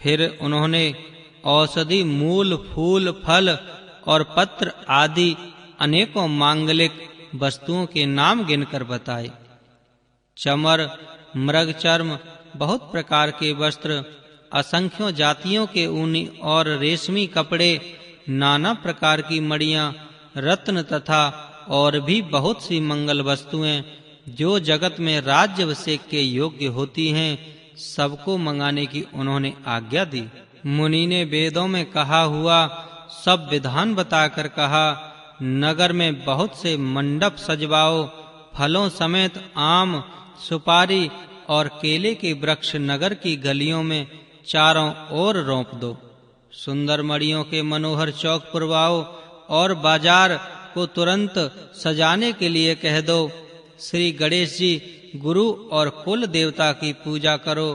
फिर उन्होंने औषधि, मूल, फूल, फल और पत्र आदि अनेकों मांगलिक वस्तुओं के नाम गिनकर बताए। चमर, मृग चर्म, बहुत प्रकार के वस्त्र, असंख्यों जातियों के ऊनी और रेशमी कपड़े, नाना प्रकार की मणियां, रत्न तथा और भी बहुत सी मंगल वस्तुएं जो जगत में राज्याभिषेक के योग्य होती हैं, सबको मंगाने की उन्होंने आज्ञा दी। मुनि ने वेदों में कहा हुआ सब विधान बताकर कहा, नगर में बहुत से मंडप सजवाओ, फलों समेत आम, सुपारी और केले के वृक्ष नगर की गलियों में चारों ओर रोंप दो। सुंदर मणियों के मनोहर चौक पुरवाओ और बाजार को तुरंत सजाने के लिए कह दो। श्री गणेश जी, गुरु और कुल देवता की पूजा करो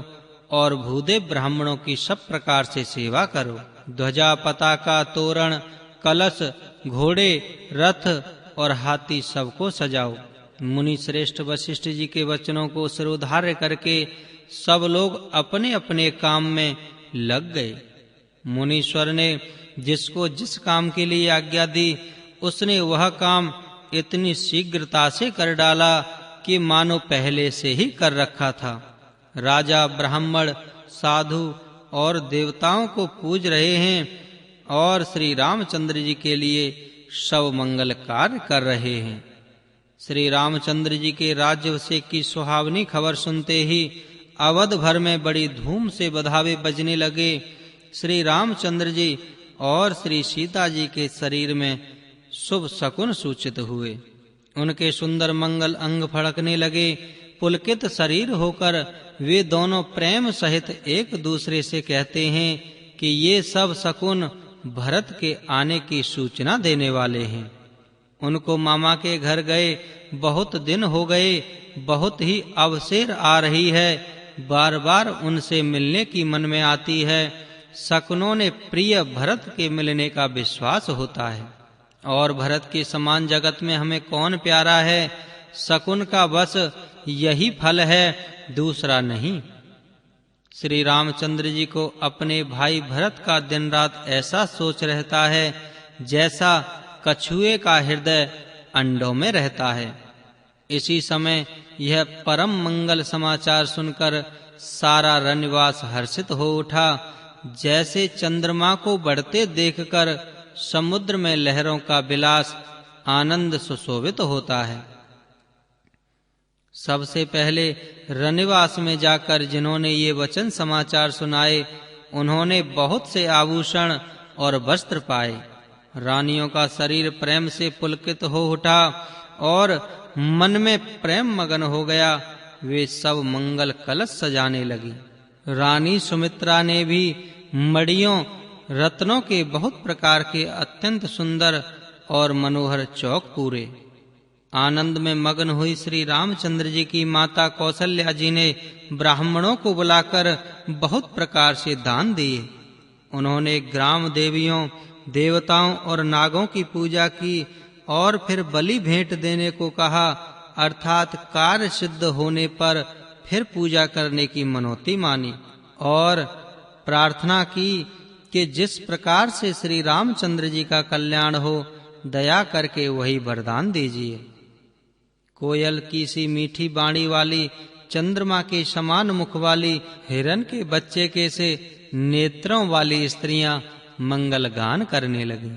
और भूदेव ब्राह्मणों की सब प्रकार से सेवा करो। ध्वजा, पताका, तोरण, कलश, घोड़े, रथ और हाथी सबको सजाओ। मुनि श्रेष्ठ वशिष्ठ जी के वचनों को सिरोधार्य करके सब लोग अपने अपने काम में लग गए। मुनीश्वर ने जिसको जिस काम के लिए आज्ञा दी, उसने वह काम इतनी शीघ्रता से कर डाला कि मानो पहले से ही कर रखा था। राजा, ब्राह्मण, साधु और देवताओं को पूज रहे हैं और श्री रामचंद्र जी के लिए सब मंगल कार्य कर रहे हैं। श्री रामचंद्र जी के राज्याभिषेक की सुहावनी खबर सुनते ही अवध भर में बड़ी धूम से बधावे बजने लगे। श्री रामचंद्र जी और श्री सीता जी के शरीर में शुभ शकुन सूचित हुए। उनके सुंदर मंगल अंग फड़कने लगे। पुलकित शरीर होकर वे दोनों प्रेम सहित एक दूसरे से कहते हैं कि ये सब शकुन भरत के आने की सूचना देने वाले हैं। उनको मामा के घर गए बहुत दिन हो गए, बहुत ही अवसेर आ रही है, बार बार उनसे मिलने की मन में आती है। शकुनों ने प्रिय भरत के मिलने का विश्वास होता है और भरत के समान जगत में हमें कौन प्यारा है। शकुन का बस यही फल है, दूसरा नहीं। श्री रामचंद्र जी को अपने भाई भरत का दिन रात ऐसा सोच रहता है जैसा कछुए का हृदय अंडों में रहता है। इसी समय यह परम मंगल समाचार सुनकर सारा रनिवास हर्षित हो उठा। जैसे चंद्रमा को बढ़ते देखकर समुद्र में लहरों का विलास आनंद सुशोभित होता है। सबसे पहले रनिवास में जाकर जिन्होंने ये वचन समाचार सुनाए, उन्होंने बहुत से आभूषण और वस्त्र पाए। रानियों का शरीर प्रेम से पुलकित हो उठा और मन में प्रेम मगन हो गया। वे सब मंगल कलश सजाने लगी। रानी सुमित्रा ने भी मणियों, रत्नों के बहुत प्रकार के अत्यंत सुंदर और मनोहर चौक पूरे। आनंद में मगन हुई श्री रामचंद्र जी की माता कौशल्या जी ने ब्राह्मणों को बुलाकर बहुत प्रकार से दान दिए। उन्होंने ग्राम देवियों, देवताओं और नागों की पूजा की और फिर बलि भेंट देने को कहा, अर्थात कार्य सिद्ध होने पर फिर पूजा करने की मनोती मानी और प्रार्थना की कि जिस प्रकार से श्री रामचंद्र जी का कल्याण हो, दया करके वही वरदान दीजिए। कोयल की सी मीठी बाणी वाली, चंद्रमा के समान मुख वाली, हिरण के बच्चे के से नेत्रों वाली स्त्रियां मंगल गान करने लगी।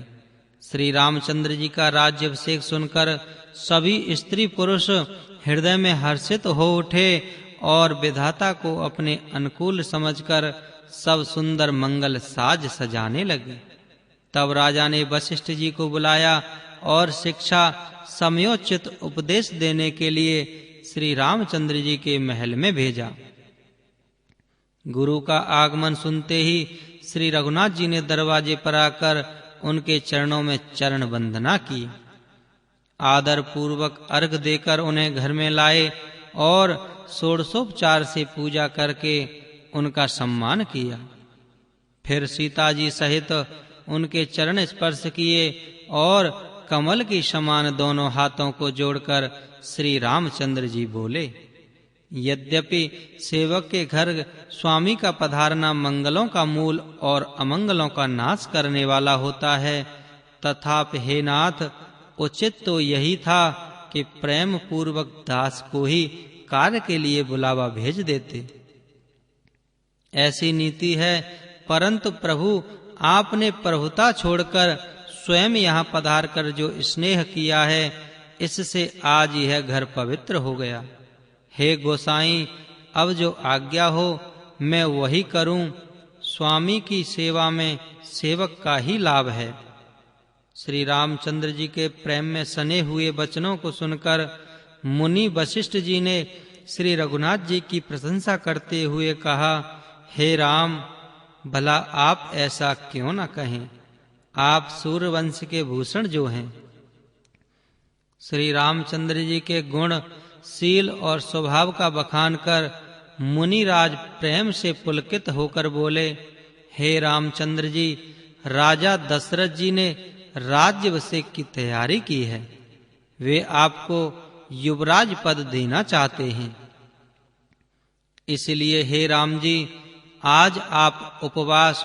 श्री रामचंद्र जी का राज्याभिषेक सुनकर सभी स्त्री पुरुष हृदय में हर्षित हो उठे और विधाता को अपने अनुकूल समझकर सब सुंदर मंगल साज सजाने लगे। तब राजा ने वशिष्ठ जी को बुलाया और शिक्षा समयोचित उपदेश देने के लिए श्री रामचंद्र जी के महल में भेजा। गुरु का आगमन सुनते ही श्री रघुनाथ जी ने दरवाजे पर आकर उनके चरणों में चरण वंदना की। आदर पूर्वक अर्घ देकर उन्हें घर में लाए और षोडशोपचार से पूजा करके उनका सम्मान किया। फिर सीता जी सहित उनके चरण स्पर्श किए और कमल की समान दोनों हाथों को जोड़कर श्री रामचंद्र जी बोले, यद्यपि सेवक के घर स्वामी का पधारना मंगलों का मूल और अमंगलों का नाश करने वाला होता है, तथापि हे नाथ, उचित तो यही था कि प्रेम पूर्वक दास को ही कार्य के लिए बुलावा भेज देते। ऐसी नीति है, परंतु प्रभु आपने प्रभुता छोड़कर स्वयं यहाँ पधार कर जो स्नेह किया है, इससे आज यह घर पवित्र हो गया। हे गोसाई, अब जो आज्ञा हो मैं वही करूं। स्वामी की सेवा में सेवक का ही लाभ है। श्री रामचंद्र जी के प्रेम में सने हुए वचनों को सुनकर मुनि वशिष्ठ जी ने श्री रघुनाथ जी की प्रशंसा करते हुए कहा, हे राम, भला आप ऐसा क्यों न कहें? आप सूर्यवंश के भूषण जो हैं। श्री रामचंद्र जी के गुण, शील और स्वभाव का बखान कर मुनिराज प्रेम से पुलकित होकर बोले, हे रामचंद्र जी, राजा दशरथ जी ने राज्याभिषेक की तैयारी की है। वे आपको युवराज पद देना चाहते हैं। इसलिए हे राम जी, आज आप उपवास,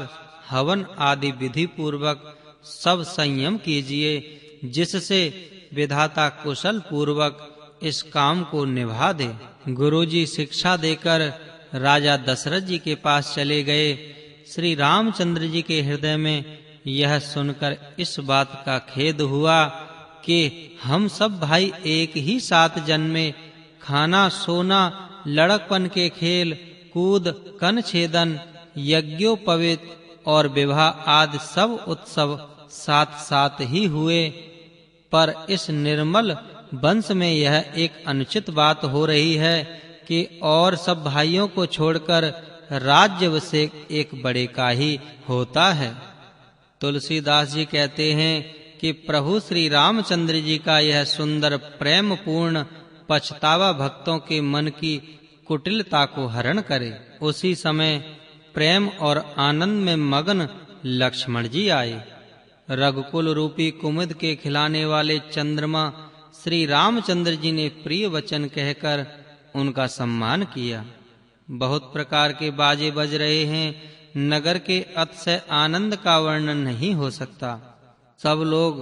हवन आदि विधि पूर्वक सब संयम कीजिए, जिससे विधाता कुशल पूर्वक इस काम को निभा दे। गुरुजी शिक्षा देकर राजा दशरथ जी के पास चले गए। श्री रामचंद्र जी के हृदय में यह सुनकर इस बात का खेद हुआ कि हम सब भाई एक ही साथ जन्मे, खाना सोना, लड़कपन के खेल कूद, कन छेदन, यज्ञोपवीत और विवाह आदि सब उत्सव साथ साथ ही हुए, पर इस निर्मल वंश में यह एक अनुचित बात हो रही है कि और सब भाइयों को छोड़कर राज्याभिषेक एक बड़े का ही होता है। तुलसीदास जी कहते हैं कि प्रभु श्री रामचंद्र जी का यह सुंदर प्रेम पूर्ण पछतावा भक्तों के मन की कुटिलता को हरण करे। उसी समय प्रेम और आनंद में मग्न लक्ष्मण जी आए। रघुकुल रूपी कुमुद के खिलाने वाले चंद्रमा श्री रामचंद्र जी ने प्रिय वचन कहकर उनका सम्मान किया। बहुत प्रकार के बाजे बज रहे हैं। नगर के अतिशय आनंद का वर्णन नहीं हो सकता। सब लोग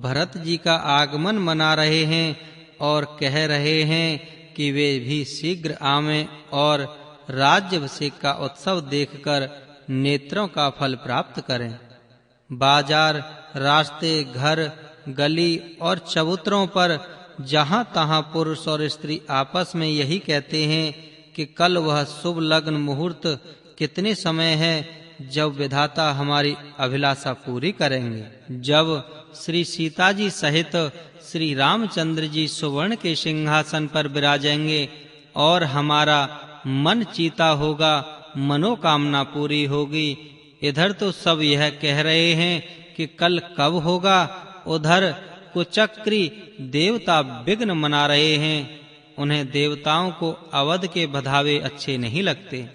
भरत जी का आगमन मना रहे हैं और कह रहे हैं कि वे भी शीघ्र आवें और राज्याभिषेक का उत्सव देखकर नेत्रों का फल प्राप्त करें। बाजार, रास्ते, घर, गली और चबूतरों पर जहां तहां पुरुष और स्त्री आपस में यही कहते हैं कि कल वह शुभ लग्न मुहूर्त कितने समय है जब विधाता हमारी अभिलाषा पूरी करेंगे। जब श्री सीता जी सहित श्री रामचंद्र जी सुवर्ण के सिंहासन पर विराजेंगे और हमारा मन चीता होगा, मनोकामना पूरी होगी। इधर तो सब यह कह रहे हैं कि कल कब होगा, उधर कुचक्री देवता विघ्न मना रहे हैं। उन्हें देवताओं को अवध के बधावे अच्छे नहीं लगते,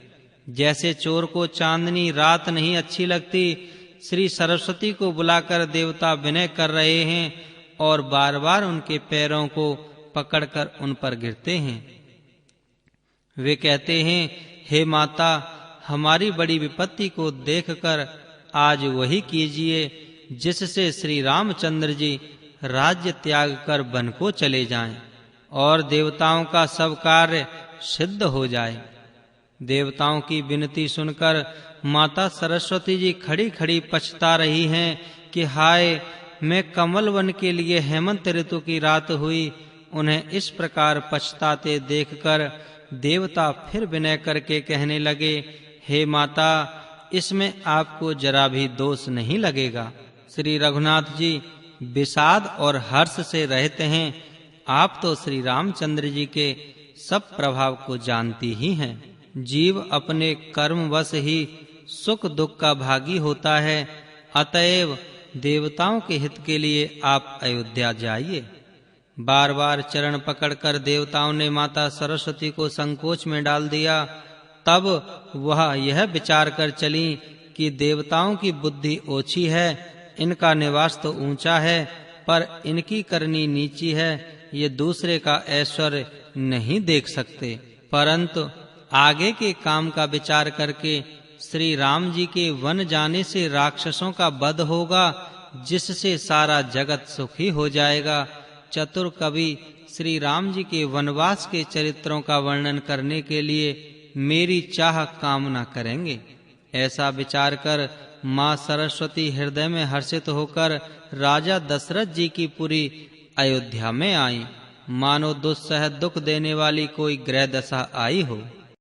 जैसे चोर को चांदनी रात नहीं अच्छी लगती। श्री सरस्वती को बुलाकर देवता विनय कर रहे हैं और बार-बार उनके पैरों को पकड़कर उन पर गिरते हैं। वे कहते हैं, हे माता, हमारी बड़ी विपत्ति को देखकर आज वही कीजिए जिससे श्री रामचंद्र जी राज्य त्याग कर वन को चले जाएं और देवताओं का सब कार्य सिद्ध हो जाए। देवताओं की विनती सुनकर माता सरस्वती जी खड़ी-खड़ी पछता रही हैं कि हाय, मैं कमल वन के लिए हेमंत ऋतु की रात हुई। उन्हें इस प्रकार पछताते देखकर देवता फिर विनय करके कहने लगे, हे माता, इसमें आपको जरा भी दोष नहीं लगेगा। श्री रघुनाथ जी विषाद और हर्ष से रहते हैं। आप तो श्री रामचंद्र जी के सब प्रभाव को जानती ही हैं। जीव अपने कर्मवश ही सुख दुख का भागी होता है। अतएव देवताओं के हित के लिए आप अयोध्या जाइए। बार बार चरण पकड़कर देवताओं ने माता सरस्वती को संकोच में डाल दिया। तब वह यह विचार कर चली कि देवताओं की बुद्धि ओछी है, इनका निवास तो ऊंचा है, पर इनकी करनी नीची है। ये दूसरे का ऐश्वर्य नहीं देख सकते। परंतु आगे के काम का विचार करके श्री राम जी के वन जाने से राक्षसों का वध होगा, जिससे सारा जगत सुखी हो जाएगा। चतुर कवि श्री राम जी के वनवास के चरित्रों का वर्णन करने के लिए मेरी चाह कामना करेंगे। ऐसा विचार कर माँ सरस्वती हृदय में हर्षित होकर राजा दशरथ जी की पुरी अयोध्या में आई, मानो दुस्सह दुख देने वाली कोई ग्रह दशा आई हो।